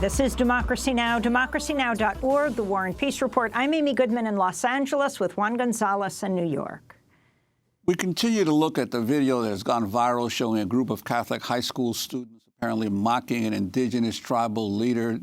This is Democracy Now!, democracynow.org, the War and Peace Report. I'm Amy Goodman in Los Angeles with Juan Gonzalez in New York. We continue to look at the video that has gone viral showing a group of Catholic high school students apparently mocking an indigenous tribal leader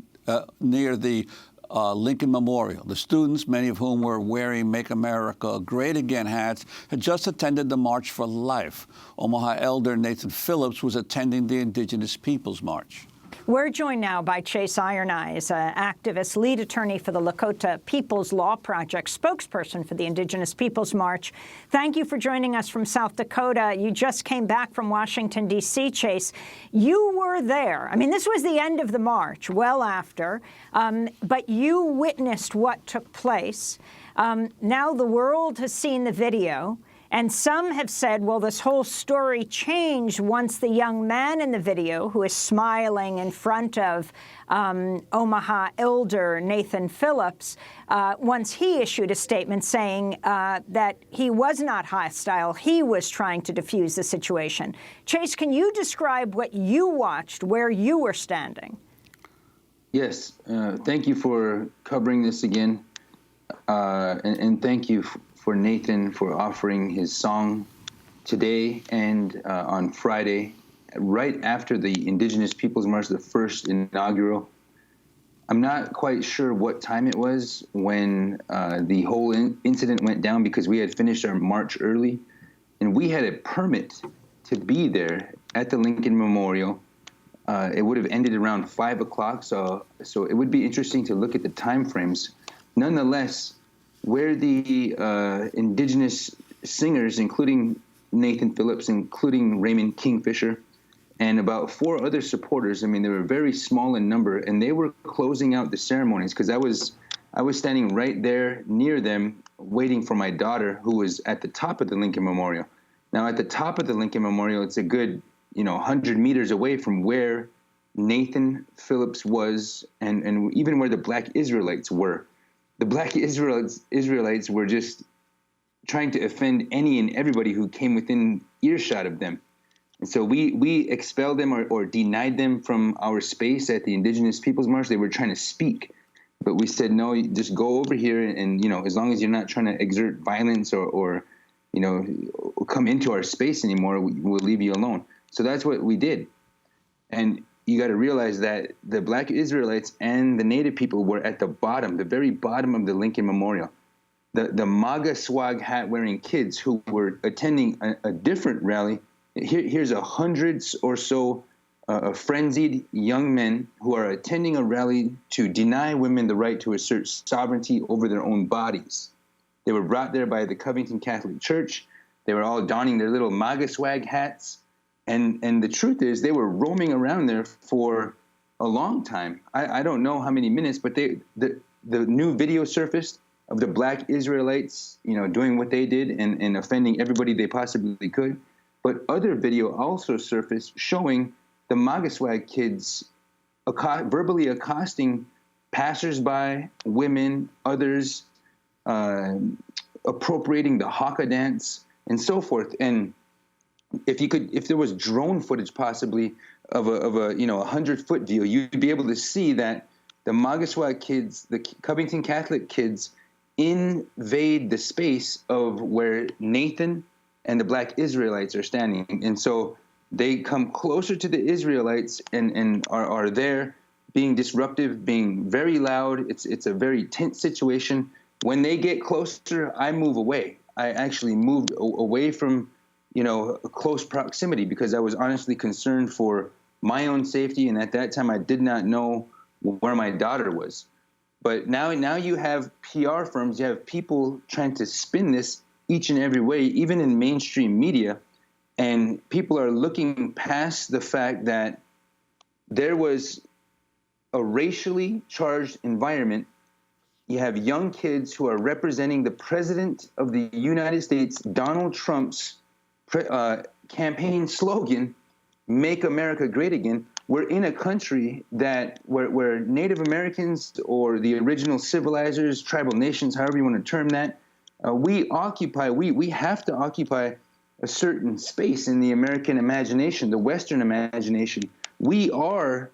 near the Lincoln Memorial. The students, many of whom were wearing Make America Great Again hats, had just attended the March for Life. Omaha elder Nathan Phillips was attending the Indigenous Peoples March. We're joined now by Chase Ironeyes, activist, lead attorney for the Lakota People's Law Project, spokesperson for the Indigenous Peoples March. Thank you for joining us from South Dakota. You just came back from Washington, D.C., Chase. You were there. I mean, this was the end of the march, well after, but you witnessed what took place. Now the world has seen the video. And some have said, well, this whole story changed once the young man in the video, who is smiling in front of Omaha elder Nathan Phillips, once he issued a statement saying that he was not hostile, he was trying to defuse the situation. Chase, can you describe what you watched, where you were standing? Yes. Thank you for covering this again. And thank you for Nathan for offering his song today and on Friday, right after the Indigenous Peoples March, the first inaugural. I'm not quite sure what time it was when the whole incident went down, because we had finished our march early, and we had a permit to be there at the Lincoln Memorial. It would have ended around 5 o'clock, so it would be interesting to look at the time frames. Nonetheless, where the indigenous singers, including Nathan Phillips, including Raymond Kingfisher, and about 4 other supporters, I mean, they were very small in number, and they were closing out the ceremonies, because I was standing right there near them waiting for my daughter, who was at the top of the Lincoln Memorial. Now, at the top of the Lincoln Memorial, it's a good 100 meters away from where Nathan Phillips was, and even where the Black Israelites were. The Black Israelites were just trying to offend any and everybody who came within earshot of them. And so we expelled them or denied them from our space at the Indigenous Peoples March. They were trying to speak, but we said, no, just go over here, and as long as you're not trying to exert violence or come into our space anymore, we'll leave you alone. So that's what we did. And you got to realize that the Black Israelites and the Native people were at the bottom, the very bottom of the Lincoln Memorial. The MAGA swag hat wearing kids who were attending a different rally. Here's 100 or so frenzied young men who are attending a rally to deny women the right to assert sovereignty over their own bodies. They were brought there by the Covington Catholic Church. They were all donning their little MAGA swag hats. And the truth is, they were roaming around there for a long time. I don't know how many minutes, but the new video surfaced of the Black Israelites, doing what they did and offending everybody they possibly could. But other video also surfaced showing the MAGA swag kids verbally accosting passersby, women, others, appropriating the haka dance and so forth. And if there was drone footage possibly of a 100-foot view, you'd be able to see that the MAGA swag kids, the Covington Catholic kids, invade the space of where Nathan and the Black Israelites are standing. And so they come closer to the Israelites and are there being disruptive, being very loud. It's a very tense situation. When they get closer, I move away. I actually moved away from close proximity, because I was honestly concerned for my own safety. And at that time, I did not know where my daughter was. But now you have PR firms, you have people trying to spin this each and every way, even in mainstream media. And people are looking past the fact that there was a racially charged environment. You have young kids who are representing the President of the United States, Donald Trump's campaign slogan, "Make America Great Again." We're in a country where Native Americans, or the original civilizers, tribal nations, however you want to term that, we have to occupy a certain space in the American imagination, the Western imagination. We are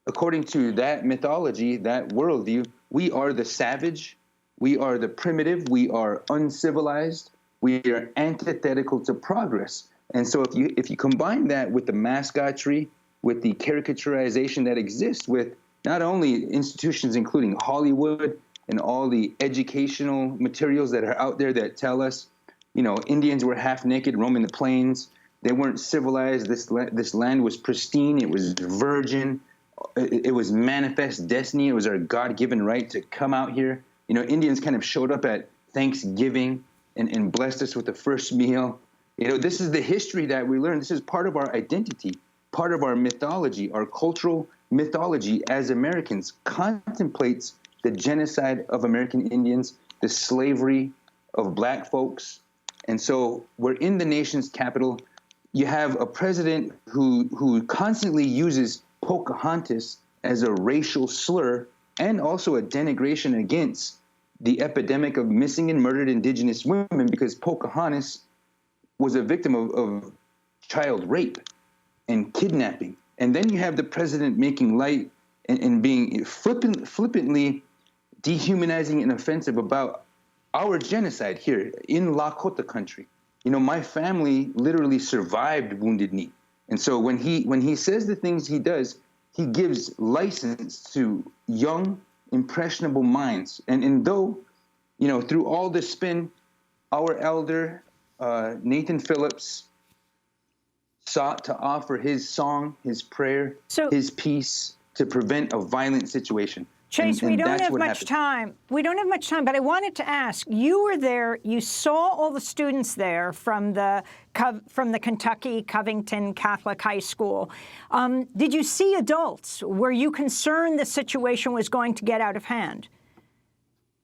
according to that mythology, that worldview, we are the savage, we are the primitive, we are uncivilized, we are antithetical to progress. And so if you combine that with the mascotry, with the caricaturization that exists with not only institutions including Hollywood and all the educational materials that are out there that tell us, Indians were half naked roaming the plains, they weren't civilized, this land was pristine, it was virgin, it was manifest destiny, it was our God-given right to come out here. Indians kind of showed up at Thanksgiving and blessed us with the first meal. This is the history that we learn. This is part of our identity, part of our mythology. Our cultural mythology as Americans contemplates the genocide of American Indians, the slavery of black folks. And so we're in the nation's capital. You have a president who constantly uses Pocahontas as a racial slur and also a denigration against the epidemic of missing and murdered Indigenous women, because Pocahontas was a victim of child rape and kidnapping. And then you have the president making light and being flippantly dehumanizing and offensive about our genocide here in Lakota country. My family literally survived Wounded Knee. And so when he says the things he does, he gives license to young, impressionable minds. And though, through all this spin, our elder, Nathan Phillips, sought to offer his song, his prayer, his peace to prevent a violent situation. Chase, we don't have much time. We don't have much time, but I wanted to ask, you were there, you saw all the students there from the Kentucky Covington Catholic High School. Did you see adults? Were you concerned the situation was going to get out of hand?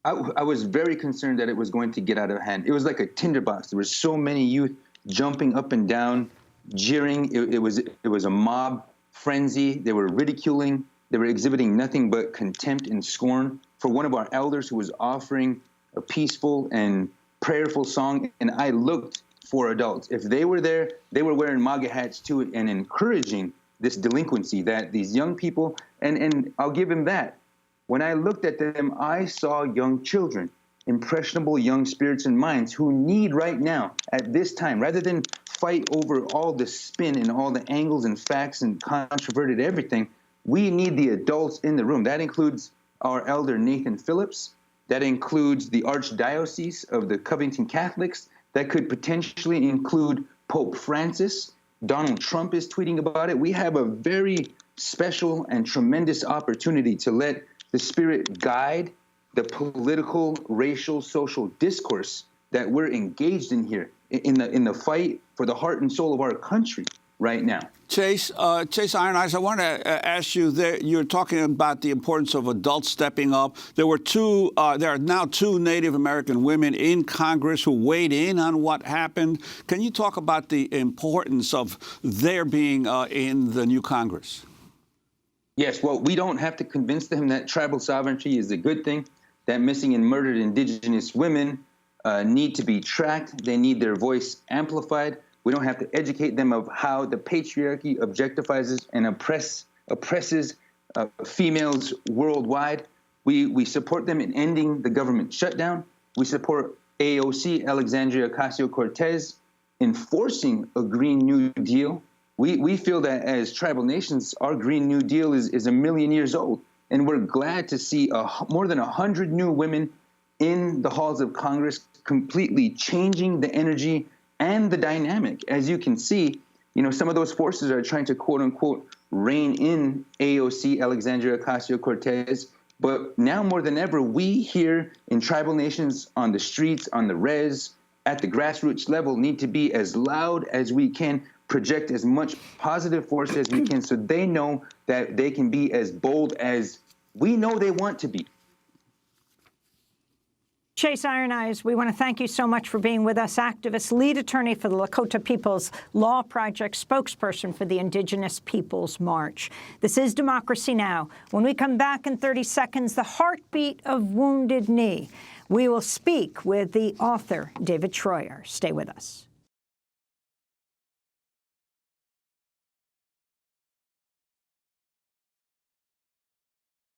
I was very concerned that it was going to get out of hand. It was like a tinderbox. There were so many youth jumping up and down, jeering. It was a mob frenzy. They were ridiculing. They were exhibiting nothing but contempt and scorn for one of our elders who was offering a peaceful and prayerful song. And I looked for adults. If they were there, they were wearing MAGA hats too and encouraging this delinquency that these young people, and I'll give him that. When I looked at them, I saw young children, impressionable young spirits and minds who need right now, at this time, rather than fight over all the spin and all the angles and facts and controverted everything, we need the adults in the room. That includes our elder Nathan Phillips. That includes the Archdiocese of the Covington Catholics. That could potentially include Pope Francis. Donald Trump is tweeting about it. We have a very special and tremendous opportunity to let the Spirit guide the political, racial, social discourse that we're engaged in here in the fight for the heart and soul of our country right now. Chase Iron Eyes, I want to ask you, you're talking about the importance of adults stepping up. There are now two Native American women in Congress who weighed in on what happened. Can you talk about the importance of their being in the new Congress? Yes, well, we don't have to convince them that tribal sovereignty is a good thing, that missing and murdered Indigenous women need to be tracked. They need their voice amplified. We don't have to educate them of how the patriarchy objectifies and oppresses females worldwide. We support them in ending the government shutdown. We support AOC, Alexandria Ocasio-Cortez, enforcing a Green New Deal. We feel that as tribal nations, our Green New Deal is a million years old. And we're glad to see more than 100 new women in the halls of Congress, completely changing the energy and the dynamic. As you can see, some of those forces are trying to, quote unquote, rein in AOC, Alexandria Ocasio-Cortez. But now more than ever, we here in tribal nations on the streets, on the res, at the grassroots level need to be as loud as we can, project as much positive force as we can so they know that they can be as bold as we know they want to be. Chase Iron Eyes, we want to thank you so much for being with us. Activist, lead attorney for the Lakota People's Law Project, spokesperson for the Indigenous Peoples March. This is Democracy Now! When we come back in 30 seconds, the heartbeat of Wounded Knee. We will speak with the author, David Treuer. Stay with us.